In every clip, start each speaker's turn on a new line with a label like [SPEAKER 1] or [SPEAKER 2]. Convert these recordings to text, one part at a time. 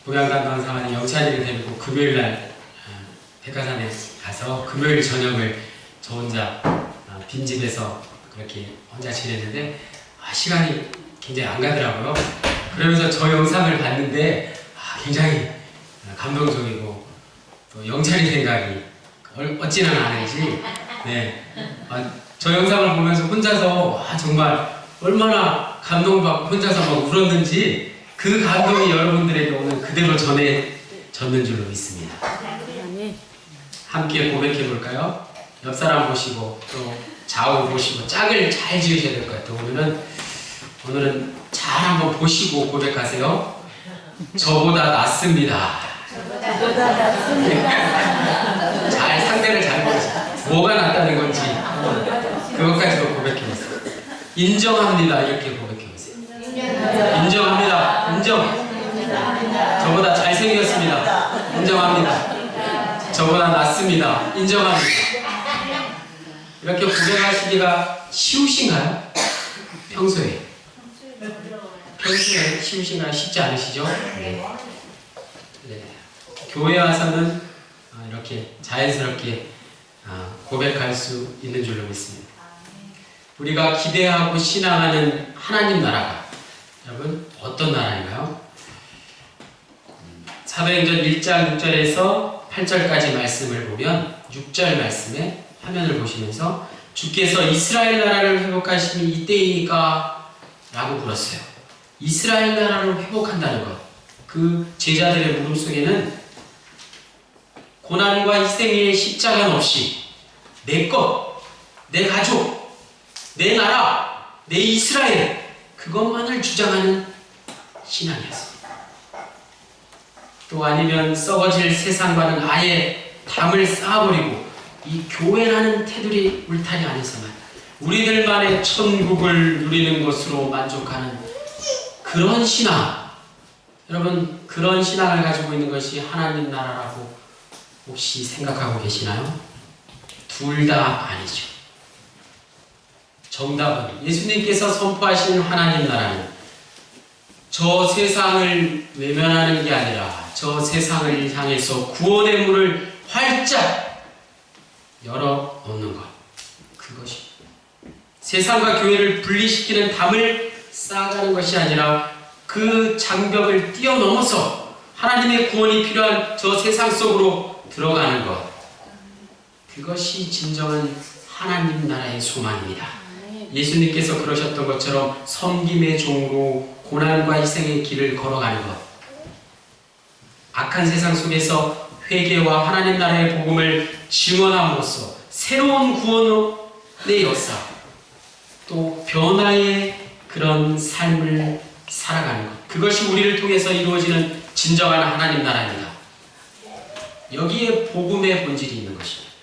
[SPEAKER 1] 동양감동사관의 영찬이를 데리고 금요일날 백화산에 가서 금요일 저녁을 저 혼자 빈집에서 그렇게 혼자 지냈는데 시간이 굉장히 안 가더라고요. 그러면서 저 영상을 봤는데 굉장히 감동적이고 또 영찬이 생각이 어찌나 나는지 저 영상을 보면서 혼자서 정말 얼마나 감동받고 혼자서 막 울었는지 그 감동이 여러분들에게 오늘 그대로 전해졌는 줄로 믿습니다. 함께 고백해 볼까요? 옆 사람 보시고 또 좌우 보시고 짝을 잘 지으셔야 될 것 같아요. 오늘은 잘 한번 보시고 고백하세요. 저보다 낫습니다. 잘 상대를 잘 보세요. 뭐가 낫다는 건지 그것까지도 고백해 보세요. 인정합니다. 이렇게 고백해 보세요. 인정합니다. 인정. 저보다 잘생겼습니다. 인정합니다. 저보다 낫습니다. 인정합니다. 이렇게 고백하시기가 쉬우신가요? 평소에 쉬우신가요? 쉽지 않으시죠? 네. 교회 와서는 이렇게 자연스럽게 고백할 수 있는 줄로 믿습니다. 우리가 기대하고 신앙하는 하나님 나라가 여러분 어떤 나라인가요? 사도행전 1장 6절에서 8절까지 말씀을 보면 6절 말씀에 화면을 보시면서 주께서 이스라엘 나라를 회복하시니 이때이니까 라고 물었어요. 이스라엘 나라를 회복한다는 것, 그 제자들의 물음 속에는 고난과 희생의 십자가는 없이 내 것, 내 가족, 내 나라, 내 이스라엘 그것만을 주장하는 신앙이었습니다. 또 아니면 썩어질 세상과는 아예 담을 쌓아버리고 이 교회라는 테두리 울타리 안에서만 우리들만의 천국을 누리는 것으로 만족하는 그런 신앙, 여러분 그런 신앙을 가지고 있는 것이 하나님 나라라고 혹시 생각하고 계시나요? 둘 다 아니죠. 정답은 예수님께서 선포하신 하나님 나라는 저 세상을 외면하는 게 아니라 저 세상을 향해서 구원의 문을 활짝 열어놓는 것, 그것이 세상과 교회를 분리시키는 담을 쌓아가는 것이 아니라 그 장벽을 뛰어넘어서 하나님의 구원이 필요한 저 세상 속으로 들어가는 것, 그것이 진정한 하나님 나라의 소망입니다. 예수님께서 그러셨던 것처럼 섬김의 종으로 고난과 희생의 길을 걸어가는 것, 악한 세상 속에서 회개와 하나님 나라의 복음을 증언함으로써 새로운 구원의 역사, 또 변화의 그런 삶을 살아가는 것, 그것이 우리를 통해서 이루어지는 진정한 하나님 나라입니다. 여기에 복음의 본질이 있는 것입니다.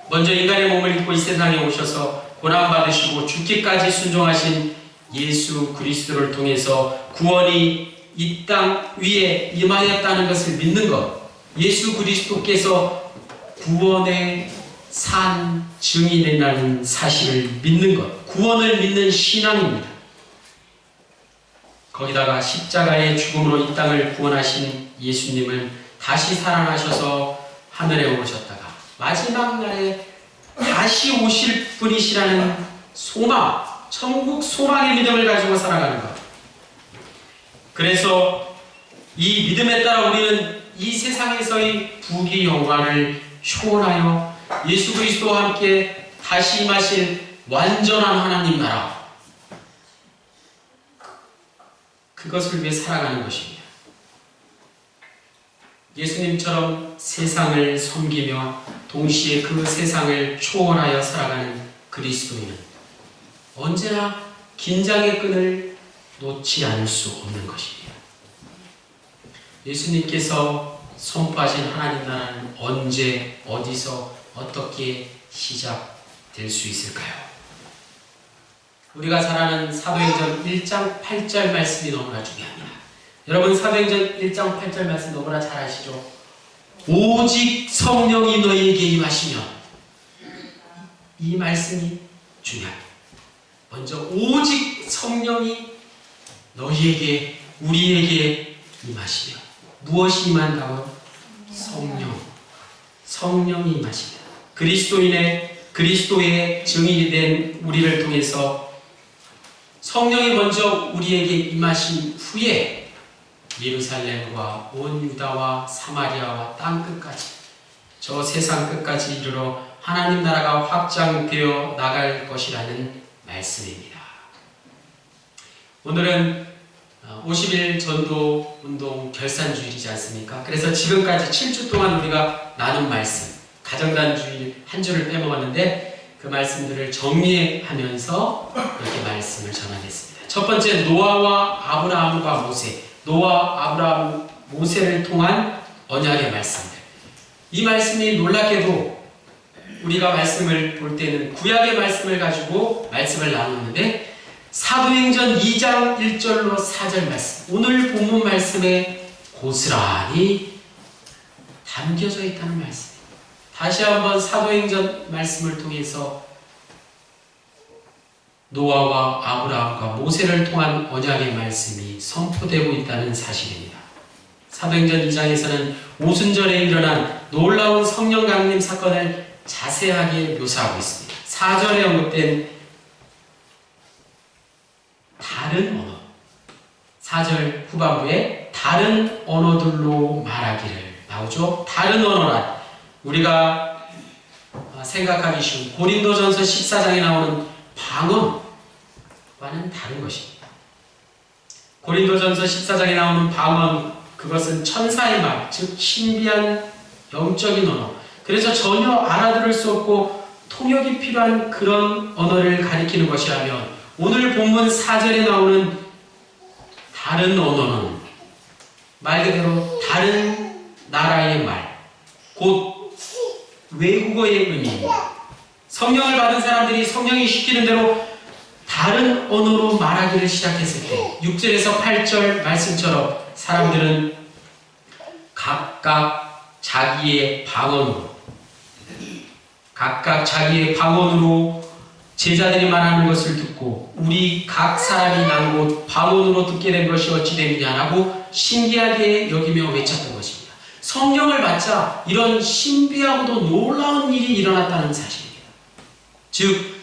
[SPEAKER 1] 먼저 인간의 몸을 입고 이 세상에 오셔서 고난받으시고 죽기까지 순종하신 예수 그리스도를 통해서 구원이 이 땅 위에 임하였다는 것을 믿는 것, 예수 그리스도께서 구원의 산 증인이라는 사실을 믿는 것, 구원을 믿는 신앙입니다. 거기다가 십자가의 죽음으로 이 땅을 구원하신 예수님은 다시 살아나셔서 하늘에 오르셨다가 마지막 날에 다시 오실 분이시라는 소망, 천국 소망의 믿음을 가지고 살아가는 것. 그래서 이 믿음에 따라 우리는 이 세상에서의 부귀 영광을 효원하여 예수 그리스도와 함께 다시 임하실 완전한 하나님 나라, 그것을 위해 살아가는 것입니다. 예수님처럼 세상을 섬기며 동시에 그 세상을 초월하여 살아가는 그리스도인은 언제나 긴장의 끈을 놓지 않을 수 없는 것입니다. 예수님께서 선포하신 하나님 나라는 언제, 어디서, 어떻게 시작될 수 있을까요? 우리가 잘 아는 사도행전 1장 8절 말씀이 너무나 중요합니다. 여러분 사도행전 1장 8절 말씀 너무나 잘 아시죠? 오직 성령이 너희에게 임하시면, 이 말씀이 중요합니다. 먼저 오직 성령이 너희에게, 우리에게 임하시면 무엇이 임한다고요? 성령. 성령이 임하십니다. 그리스도의 증인이 된 우리를 통해서 성령이 먼저 우리에게 임하신 후에 예루살렘과 온 유다와 사마리아와 땅 끝까지, 저 세상 끝까지 이르러 하나님 나라가 확장되어 나갈 것이라는 말씀입니다. 오늘은 50일 전도 운동 결산주일이지 않습니까? 그래서 지금까지 7주 동안 우리가 나눈 말씀, 가정단주일 한 주를 빼먹었는데 그 말씀들을 정리하면서 이렇게 말씀을 전하겠습니다. 첫 번째, 노아와 아브라함과 모세, 노아, 아브라함, 모세를 통한 언약의 말씀들. 이 말씀이 놀랍게도 우리가 말씀을 볼 때는 구약의 말씀을 가지고 말씀을 나누는데 사도행전 2장 1절로 4절 말씀, 오늘 본문 말씀에 고스란히 담겨져 있다는 말씀입니다. 다시 한번 사도행전 말씀을 통해서 노아와 아브라함과 모세를 통한 언약의 말씀이 선포되고 있다는 사실입니다. 사도행전 2장에서는 오순절에 일어난 놀라운 성령 강림 사건을 자세하게 묘사하고 있습니다. 4절에 언급된 다른 언어, 4절 후반부에 다른 언어들로 말하기를 나오죠. 다른 언어란 우리가 생각하기 쉬운 고린도전서 14장에 나오는 방언과는 다른 것입니다. 고린도전서 14장에 나오는 방언, 그것은 천사의 말, 즉 신비한 영적인 언어, 그래서 전혀 알아들을 수 없고 통역이 필요한 그런 언어를 가리키는 것이라면, 오늘 본문 4절에 나오는 다른 언어는 말 그대로 다른 나라의 말, 곧 외국어의 의미입니다. 성령을 받은 사람들이 성령이 시키는 대로 다른 언어로 말하기를 시작했을 때 6절에서 8절 말씀처럼 사람들은 각각 자기의 방언으로 제자들이 말하는 것을 듣고 우리 각 사람이 난 곳 방언으로 듣게 된 것이 어찌 되느냐라고 신기하게 여기며 외쳤던 것입니다. 성령을 받자 이런 신비하고도 놀라운 일이 일어났다는 사실입니다. 즉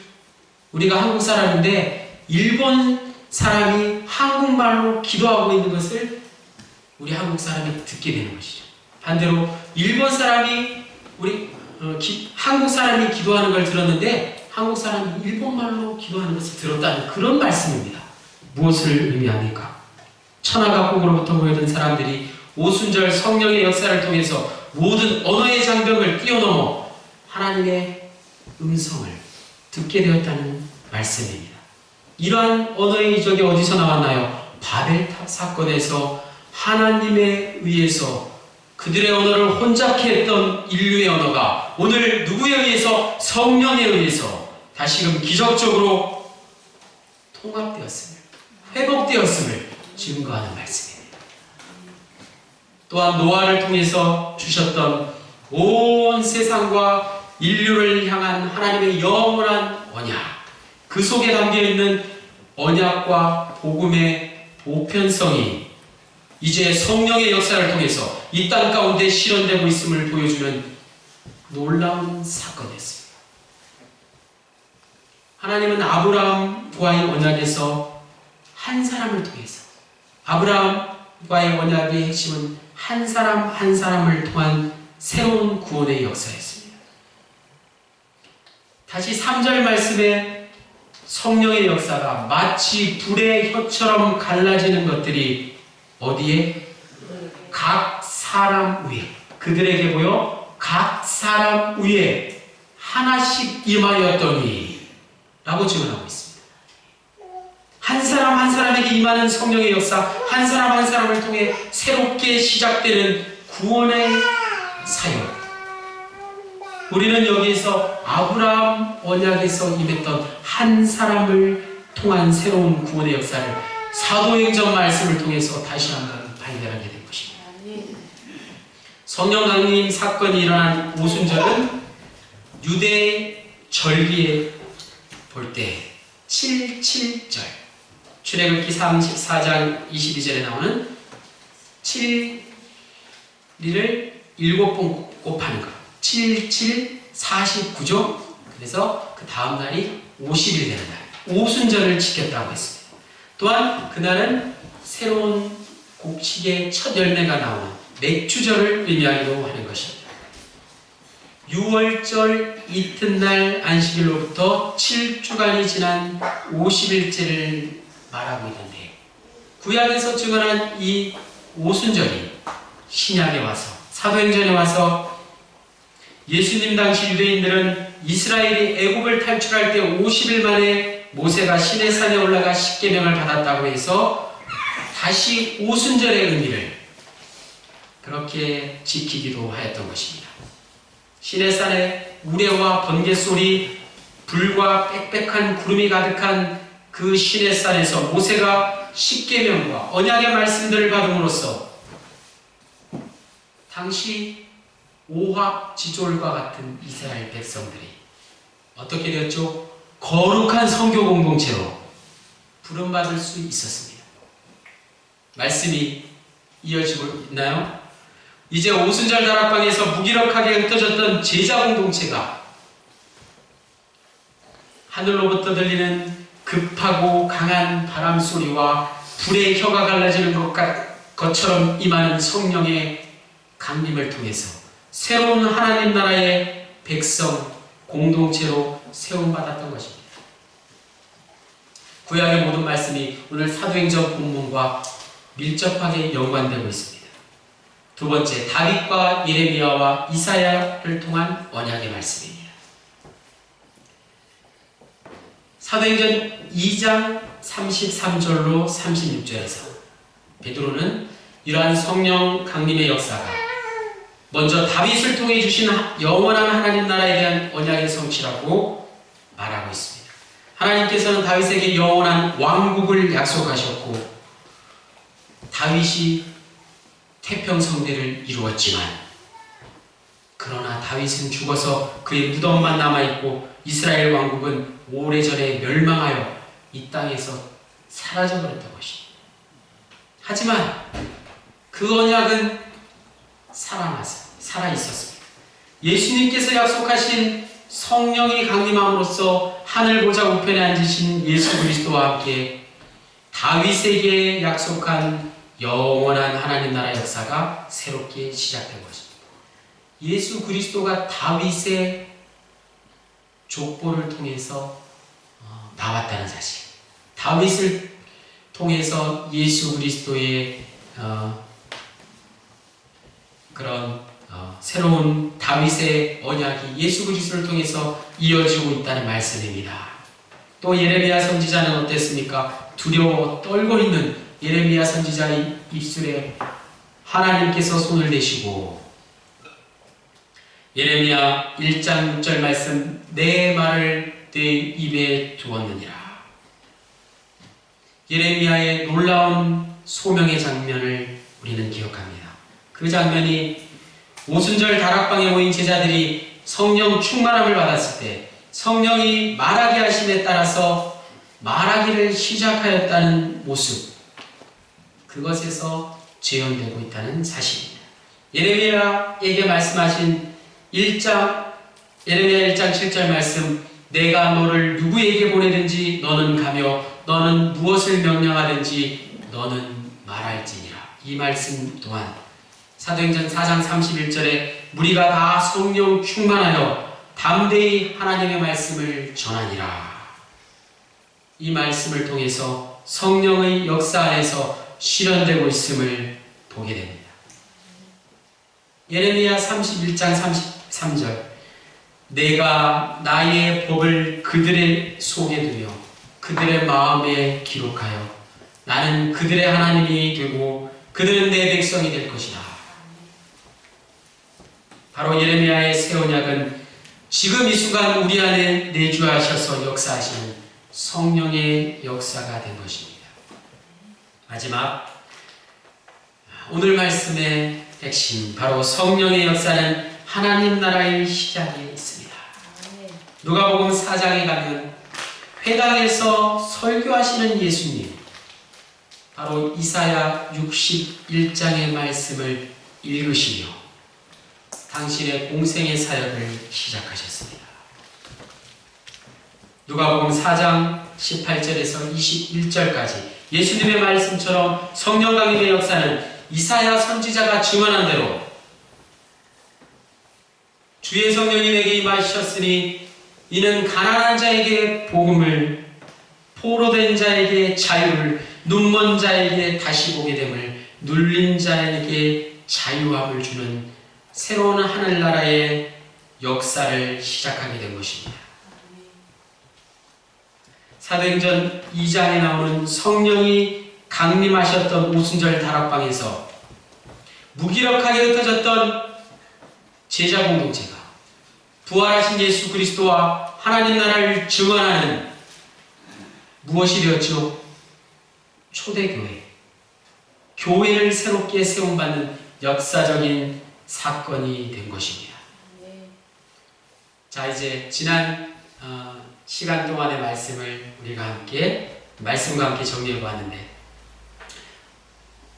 [SPEAKER 1] 우리가 한국 사람인데 일본 사람이 한국말로 기도하고 있는 것을 우리 한국 사람이 듣게 되는 것이죠. 반대로 일본 사람이 한국 사람이 기도하는 걸 들었는데 한국 사람이 일본말로 기도하는 것을 들었다는 그런 말씀입니다. 무엇을 의미합니까? 천하각국으로부터 모여든 사람들이 오순절 성령의 역사를 통해서 모든 언어의 장벽을 뛰어넘어 하나님의 음성을 듣게 되었다는 말씀입니다. 이러한 언어의 이적이 어디서 나왔나요? 바벨탑 사건에서 하나님에 의해서 그들의 언어를 혼잡케 했던 인류의 언어가 오늘 누구에 의해서? 성령에 의해서 다시금 기적적으로 통합되었음을, 회복되었음을 증거하는 말씀입니다. 또한 노아를 통해서 주셨던 온 세상과 인류를 향한 하나님의 영원한 언약, 그 속에 담겨있는 언약과 복음의 보편성이 이제 성령의 역사를 통해서 이 땅 가운데 실현되고 있음을 보여주는 놀라운 사건이었습니다. 하나님은 아브라함과의 언약에서 한 사람을 통해서, 아브라함과의 언약의 핵심은 한 사람 한 사람을 통한 새로운 구원의 역사였습니다. 다시 3절 말씀에 성령의 역사가 마치 불의 혀처럼 갈라지는 것들이 어디에? 각 사람 위에, 그들에게 보여 각 사람 위에 하나씩 임하였더니 라고 증언하고 있습니다. 한 사람 한 사람에게 임하는 성령의 역사, 한 사람 한 사람을 통해 새롭게 시작되는 구원의 사역. 우리는 여기에서 아브라함 언약에서 임했던 한 사람을 통한 새로운 구원의 역사를 사도행전 말씀을 통해서 다시 한번 발견하게 된 것입니다. 성령 강림 사건이 일어난 오순절은 유대 절기에 볼 때 7.7절, 출애굽기 34장 22절에 나오는 7 7번 곱하는 거. 7, 7, 49죠? 그래서 그 다음 날이 50일 되는 날. 오순절을 지켰다고 했습니다. 또한 그날은 새로운 곡식의 첫 열매가 나오는 맥주절을 의미하기도 하는 것입니다. 6월절 이튿날 안식일로부터 7주간이 지난 50일째를 말하고 있는데, 구약에서 증언한 이 오순절이 신약에 와서, 사도행전에 와서 예수님 당시 유대인들은 이스라엘이 애굽을 탈출할 때 50일 만에 모세가 시내산에 올라가 십계명을 받았다고 해서 다시 오순절의 의미를 그렇게 지키기도 하였던 것입니다. 시내산에 우레와 번개소리, 불과 빽빽한 구름이 가득한 그 시내산에서 모세가 십계명과 언약의 말씀들을 받음으로써 당시 오합지졸과 같은 이스라엘 백성들이 어떻게 되었죠? 거룩한 선교 공동체로 부름받을 수 있었습니다. 말씀이 이어지고 있나요? 이제 오순절 다락방에서 무기력하게 흩어졌던 제자 공동체가 하늘로부터 들리는 급하고 강한 바람 소리와 불의 혀가 갈라지는 것처럼 임하는 성령의 강림을 통해서 새로운 하나님 나라의 백성 공동체로 세움받았던 것입니다. 구약의 모든 말씀이 오늘 사도행전 본문과 밀접하게 연관되고 있습니다. 두 번째, 다윗과 예레미야와 이사야를 통한 언약의 말씀입니다. 사도행전 2장 33절로 36절에서 베드로는 이러한 성령 강림의 역사가 먼저 다윗을 통해 주신 영원한 하나님 나라에 대한 언약의 성취라고 말하고 있습니다. 하나님께서는 다윗에게 영원한 왕국을 약속하셨고 다윗이 태평성대를 이루었지만, 그러나 다윗은 죽어서 그의 무덤만 남아있고 이스라엘 왕국은 오래전에 멸망하여 이 땅에서 사라져버렸던 것입니다. 하지만 그 언약은 살아있었습니다. 예수님께서 약속하신 성령이 강림함으로써 하늘 보좌 우편에 앉으신 예수 그리스도와 함께 다윗에게 약속한 영원한 하나님 나라 역사가 새롭게 시작된 것입니다. 예수 그리스도가 다윗의 족보를 통해서 나왔다는 사실, 다윗을 통해서 예수 그리스도의 그런 새로운 다윗의 언약이 예수 그리스도를 통해서 이어지고 있다는 말씀입니다. 또 예레미야 선지자는 어땠습니까? 두려워 떨고 있는 예레미야 선지자의 입술에 하나님께서 손을 대시고 예레미야 1장 6절 말씀, 내 말을 내 입에 두었느니라. 예레미야의 놀라운 소명의 장면을 우리는 기억합니다. 그 장면이 오순절 다락방에 모인 제자들이 성령 충만함을 받았을 때 성령이 말하게 하심에 따라서 말하기를 시작하였다는 모습, 그것에서 재현되고 있다는 사실입니다. 예레미야에게 말씀하신 예레미야 1장 7절 말씀, 내가 너를 누구에게 보내든지 너는 가며 너는 무엇을 명령하든지 너는 말할지니라. 이 말씀 또한 사도행전 4장 31절에 무리가 다 성령 충만하여 담대히 하나님의 말씀을 전하니라. 이 말씀을 통해서 성령의 역사 안에서 실현되고 있음을 보게 됩니다. 예레미야 31장 33절, 내가 나의 법을 그들의 속에 두며 그들의 마음에 기록하여 나는 그들의 하나님이 되고 그들은 내 백성이 될 것이다. 바로 예레미야의 새 언약은 지금 이 순간 우리 안에 내주하셔서 역사하시는 성령의 역사가 된 것입니다. 마지막, 오늘 말씀의 핵심, 바로 성령의 역사는 하나님 나라의 시작에 있습니다. 누가복음 4장에 가면 회당에서 설교하시는 예수님, 바로 이사야 61장의 말씀을 읽으시며 당신의 공생의 사역을 시작하셨습니다. 누가복음 4장 18절에서 21절까지 예수님의 말씀처럼 성령 강림의 역사는 이사야 선지자가 증언한 대로 주의 성령이 내게 임하셨으니 이는 가난한 자에게 복음을, 포로된 자에게 자유를, 눈먼 자에게 다시 보게 됨을, 눌린 자에게 자유함을 주는 새로운 하늘나라의 역사를 시작하게 된 것입니다. 사도행전 2장에 나오는 성령이 강림하셨던 오순절 다락방에서 무기력하게 흩어졌던 제자 공동체가 부활하신 예수 그리스도와 하나님 나라를 증언하는 무엇이 되었죠? 초대교회, 교회를 새롭게 세움받는 역사적인 사건이 된 것입니다. 자, 이제 지난 시간 동안의 말씀을 우리가 말씀과 함께 정리해 보았는데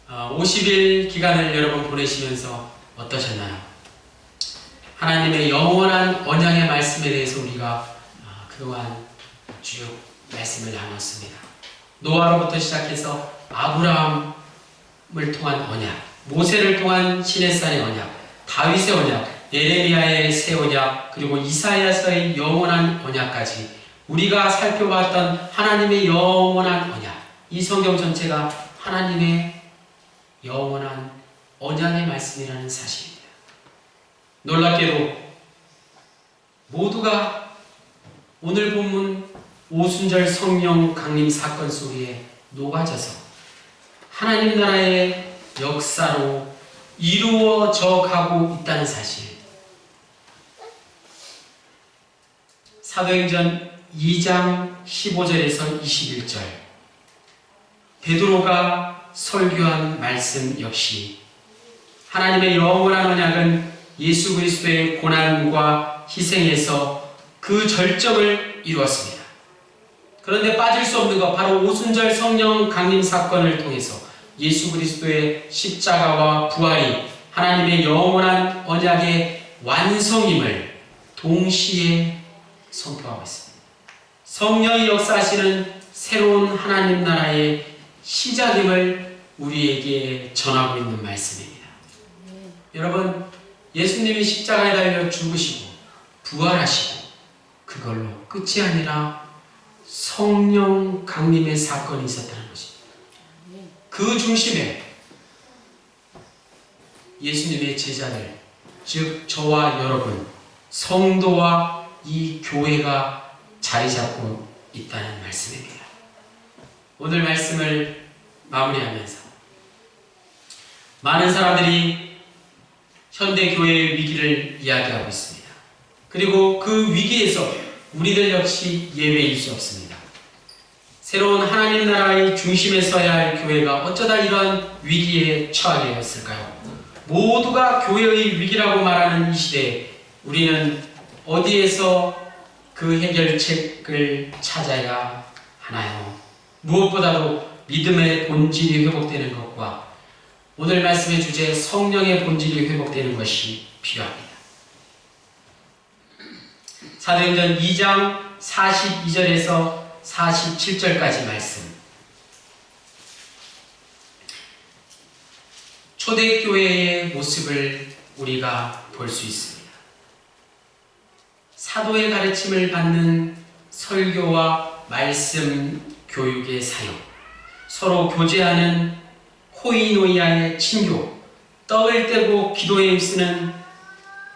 [SPEAKER 1] 50일 기간을 여러분 보내시면서 어떠셨나요? 하나님의 영원한 언약의 말씀에 대해서 우리가 그동안 쭉 말씀을 나눴습니다. 노아로부터 시작해서 아브라함을 통한 언약, 모세를 통한 시내산의 언약, 다윗의 언약, 예레미야의 새 언약, 그리고 이사야서의 영원한 언약까지 우리가 살펴봤던 하나님의 영원한 언약, 이 성경 전체가 하나님의 영원한 언약의 말씀이라는 사실입니다. 놀랍게도 모두가 오늘 본문 오순절 성령 강림 사건 속에 녹아져서 하나님 나라의 역사로 이루어져 가고 있다는 사실. 사도행전 2장 15절에서 21절 베드로가 설교한 말씀 역시 하나님의 영원한 언약은 예수 그리스도의 고난과 희생에서 그 절정을 이루었습니다. 그런데 빠질 수 없는 것, 바로 오순절 성령 강림 사건을 통해서 예수 그리스도의 십자가와 부활이 하나님의 영원한 언약의 완성임을 동시에 선포하고 있습니다. 성령이 역사하시는 새로운 하나님 나라의 시작임을 우리에게 전하고 있는 말씀입니다. 여러분, 예수님이 십자가에 달려 죽으시고 부활하시고 그걸로 끝이 아니라 성령 강림의 사건이 있었다는 것입니다. 그 중심에 예수님의 제자들, 즉 저와 여러분, 성도와 이 교회가 자리 잡고 있다는 말씀입니다. 오늘 말씀을 마무리하면서 많은 사람들이 현대 교회의 위기를 이야기하고 있습니다. 그리고 그 위기에서 우리들 역시 예외일 수 없습니다. 새로운 하나님 나라의 중심에 서야 할 교회가 어쩌다 이런 위기에 처하게 되었을까요? 모두가 교회의 위기라고 말하는 이 시대에 우리는 어디에서 그 해결책을 찾아야 하나요? 무엇보다도 믿음의 본질이 회복되는 것과 오늘 말씀의 주제 성령의 본질이 회복되는 것이 필요합니다. 사도행전 2장 42절에서 47절까지 말씀. 초대교회의 모습을 우리가 볼 수 있습니다. 사도의 가르침을 받는 설교와 말씀 교육의 사역, 서로 교제하는 코이노이아의 친교, 떡을 떼고 기도에 힘쓰는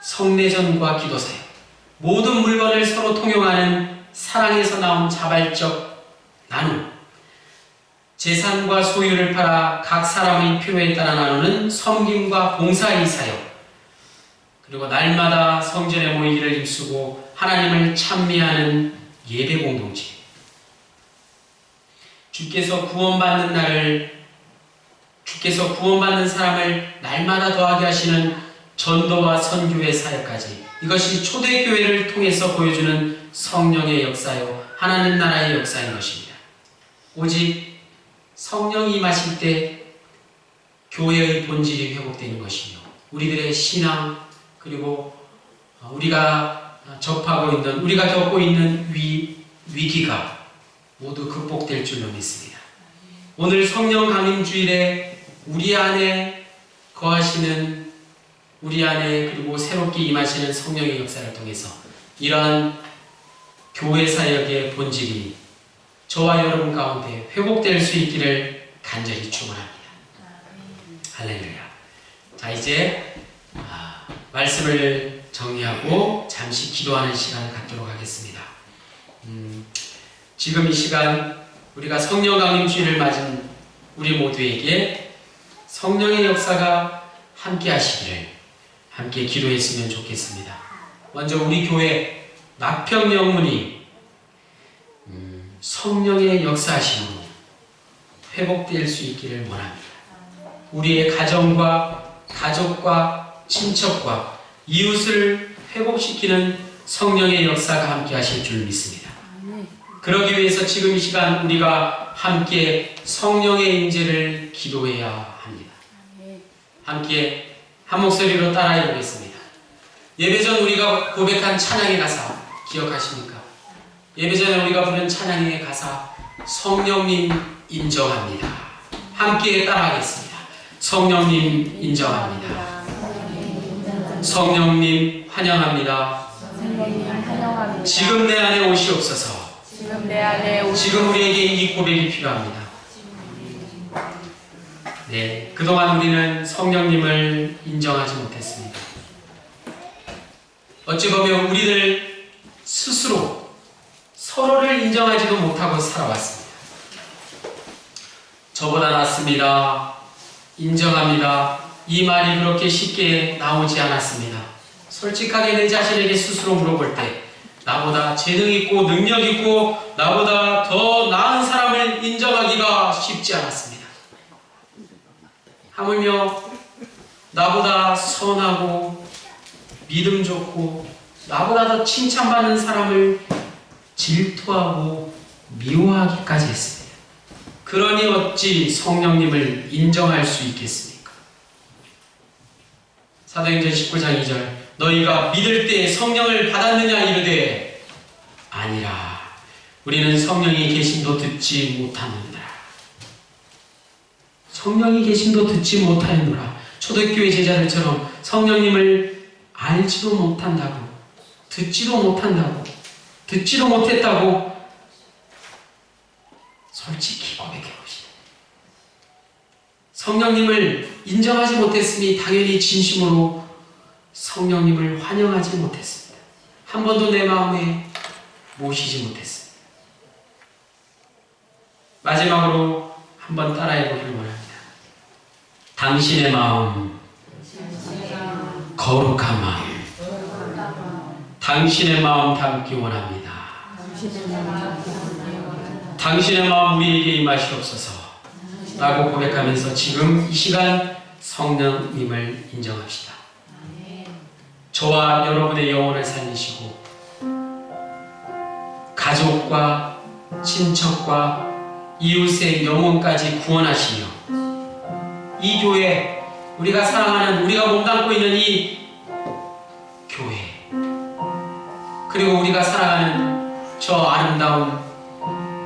[SPEAKER 1] 성례전과 기도사역, 모든 물건을 서로 통용하는 사랑에서 나온 자발적 나눔, 재산과 소유를 팔아 각 사람의 필요에 따라 나누는 섬김과 봉사의 사역, 그리고 날마다 성전에 모이기를 힘쓰고 하나님을 찬미하는 예배 공동체, 주께서 구원받는 사람을 날마다 더하게 하시는 전도와 선교의 사역까지, 이것이 초대교회를 통해서 보여주는 성령의 역사요 하나님 나라의 역사인 것입니다. 오직 성령이 임하실 때 교회의 본질이 회복되는 것이며 우리들의 신앙, 그리고 우리가 접하고 있는, 우리가 겪고 있는 위기가 모두 극복될 줄로 믿습니다. 오늘 성령 강림 주일에 우리 안에 거하시는, 우리 안에 그리고 새롭게 임하시는 성령의 역사를 통해서 이러한 교회 사역의 본질이 저와 여러분 가운데 회복될 수 있기를 간절히 축원합니다. 할렐루야. 자, 이제 말씀을 정리하고 잠시 기도하는 시간을 갖도록 하겠습니다. 지금 이 시간 우리가 성령 강림 주일을 맞은 우리 모두에게 성령의 역사가 함께 하시기를 함께 기도했으면 좋겠습니다. 먼저 우리 교회 낙평 영문이 성령의 역사하심으로 회복될 수 있기를 원합니다. 우리의 가정과 가족과 친척과 이웃을 회복시키는 성령의 역사가 함께 하실 줄 믿습니다. 그러기 위해서 지금 이 시간 우리가 함께 성령의 임재를 기도해야 합니다. 함께 한 목소리로 따라해 보겠습니다. 예배전 우리가 고백한 찬양의 가사 기억하십니까? 예배전에 우리가 부른 찬양의 가사 성령님 인정합니다. 함께 따라하겠습니다. 성령님 인정합니다. 성령님 환영합니다. 지금 내 안에 오시옵소서. 지금 우리에게 이 고백이 필요합니다. 네, 그동안 우리는 성령님을 인정하지 못했습니다. 어찌 보면 우리들 스스로 서로를 인정하지도 못하고 살아왔습니다. 저보다 낫습니다. 인정합니다. 이 말이 그렇게 쉽게 나오지 않았습니다. 솔직하게 내 자신에게 스스로 물어볼 때 나보다 재능 있고 능력 있고 나보다 더 나은 사람을 인정하기가 쉽지 않았습니다. 하물며 나보다 선하고 믿음 좋고 나보다 더 칭찬받는 사람을 질투하고 미워하기까지 했습니다. 그러니 어찌 성령님을 인정할 수 있겠습니까? 사도행전 19장 2절 너희가 믿을 때 성령을 받았느냐 이르되 아니라 우리는 성령이 계심도 듣지 못하느니라. 성령이 계심도 듣지 못하였노라. 초대교회 제자들처럼 성령님을 알지도 못한다고, 듣지도 못한다고, 듣지도 못했다고 솔직히 고백해 보시다. 성령님을 인정하지 못했으니 당연히 진심으로 성령님을 환영하지 못했습니다. 한 번도 내 마음에 모시지 못했습니다. 마지막으로 한번 따라해 보기를 원합니다. 당신의 마음, 거룩한 마음, 당신의 마음 담기 원합니다. 당신의 마음 우리에게 임하시옵소서 라고 고백하면서 지금 이 시간 성령님을 인정합시다. 저와 여러분의 영혼을 살리시고 가족과 친척과 이웃의 영혼까지 구원하시며 이 교회, 우리가 사랑하는, 우리가 몸담고 있는 이 교회, 그리고 우리가 사랑하는 저 아름다운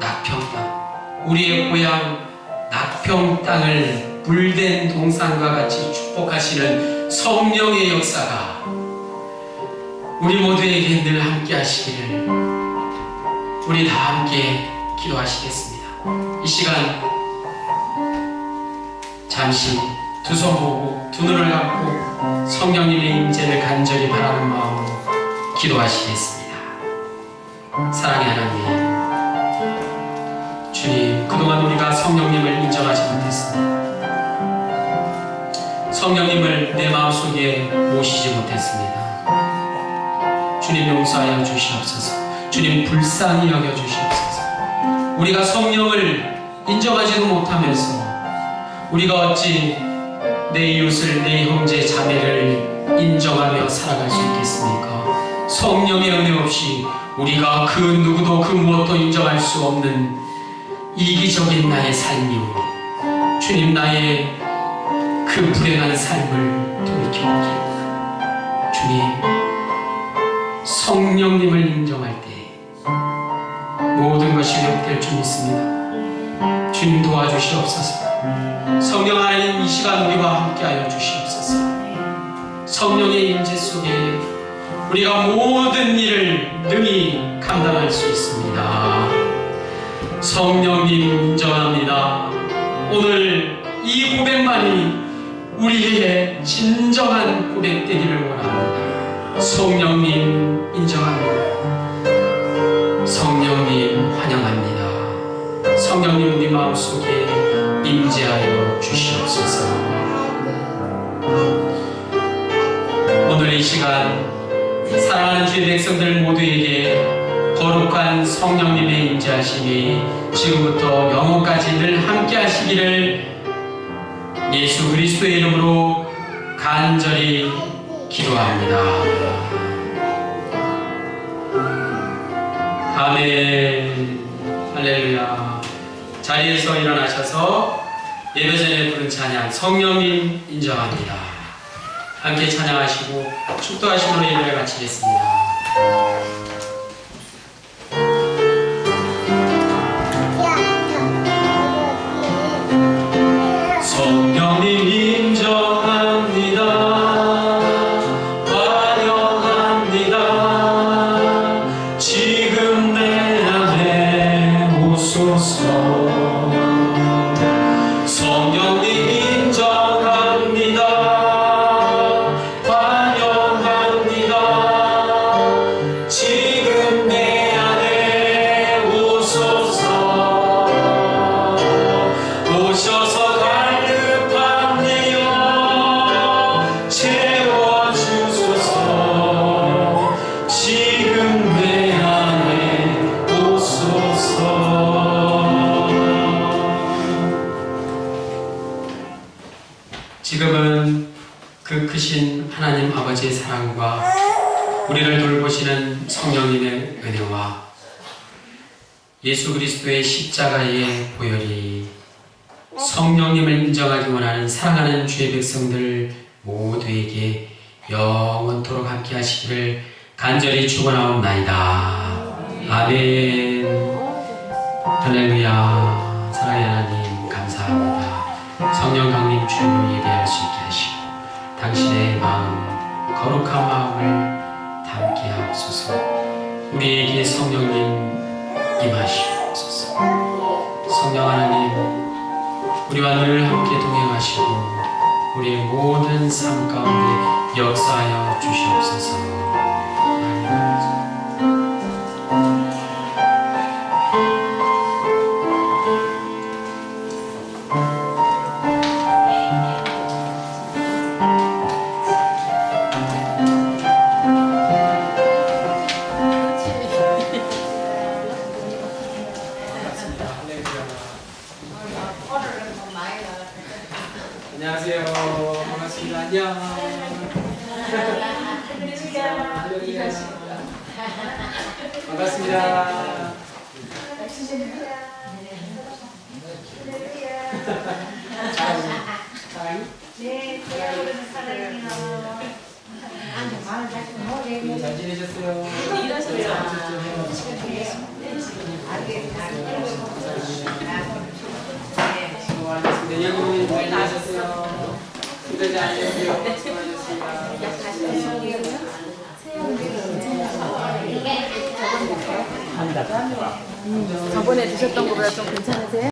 [SPEAKER 1] 낙평 땅, 우리의 고향 낙평 땅을 물된 동산과 같이 축복하시는 성령의 역사가 우리 모두에게 늘 함께 하시기를 우리 다 함께 기도하시겠습니다. 이 시간 잠시 두 손 모으고 두 눈을 감고 성령님의 임재를 간절히 바라는 마음으로 기도하시겠습니다. 사랑의 하나님, 주님, 그동안 우리가 성령님을 인정하지 못했습니다. 성령님을 내 마음속에 모시지 못했습니다. 주님 용서하여 주시옵소서. 주님 불쌍히 여겨 주시옵소서. 우리가 성령을 인정하지도 못하면서 우리가 어찌 내 이웃을, 내 형제 자매를 인정하며 살아갈 수 있겠습니까? 성령의 은혜 없이 우리가 그 누구도 그 무엇도 인정할 수 없는 이기적인 나의 삶이오, 주님, 나의 그 그 불행한 삶을 돌이켜보기. 주님, 성령님을 인정할 때 모든 것이 회복될 줄 믿습니다. 주님 도와주시옵소서. 성령 하나님, 이 시간 우리와 함께하여 주시옵소서. 성령의 임재 속에 우리가 모든 일을 능히 감당할 수 있습니다. 성령님 인정합니다. 오늘 이 고백만이 우리의 진정한 고백 되기를 원합니다. 성령님 인정합니다. 성령님 환영합니다. 성령님 우리 마음속에 임재하여 주시옵소서. 오늘 이 시간 사랑하는 주의 백성들 모두에게 거룩한 성령님의 임재하심이 지금부터 영원까지 늘 함께 하시기를 예수 그리스도의 이름으로 간절히 기도합니다. 아멘. 할렐루야. 자리에서 일어나셔서 예배전에 부른 찬양 성령님 인정합니다. 함께 찬양하시고 축도하심으로 예배를 마치겠습니다. 성령님 인정합니다. 환영합니다. 지금 내 안에 오소서. 성령님 인정합니다. 환영합니다. 지금 내 안에 오소서. 오셔서 지금은 그 크신 하나님 아버지의 사랑과 우리를 돌보시는 성령님의 은혜와 예수 그리스도의 십자가의 보혈이 성령님을 인정하기 원하는 사랑하는 주의 백성들 모두에게 영원토록 함께 하시기를 간절히 축원하옵나이다. 아멘. 할렐루야. 사랑의 하나님 감사합니다. 성령 강림 주로 예배할 수 있게 하시고 당신의 마음, 거룩한 마음을 담게 하옵소서. 우리에게 성령님 임하시옵소서. 성령 하나님, 우리와 늘 함께 동행하시고 우리의 모든 삶 가운데 역사하여 주시옵소서. 안녕하세요. 반갑습니다. 안녕. 반갑습니다. 사랑이?
[SPEAKER 2] 네, 사랑해요.
[SPEAKER 1] 잘 지내셨어요? 수고하셨습니다. 여러분 잘 지내셨어요? 힘들지 않으셨어요? 수고하셨습니다.
[SPEAKER 3] 저번에 드셨던 것보다 좀 괜찮으세요?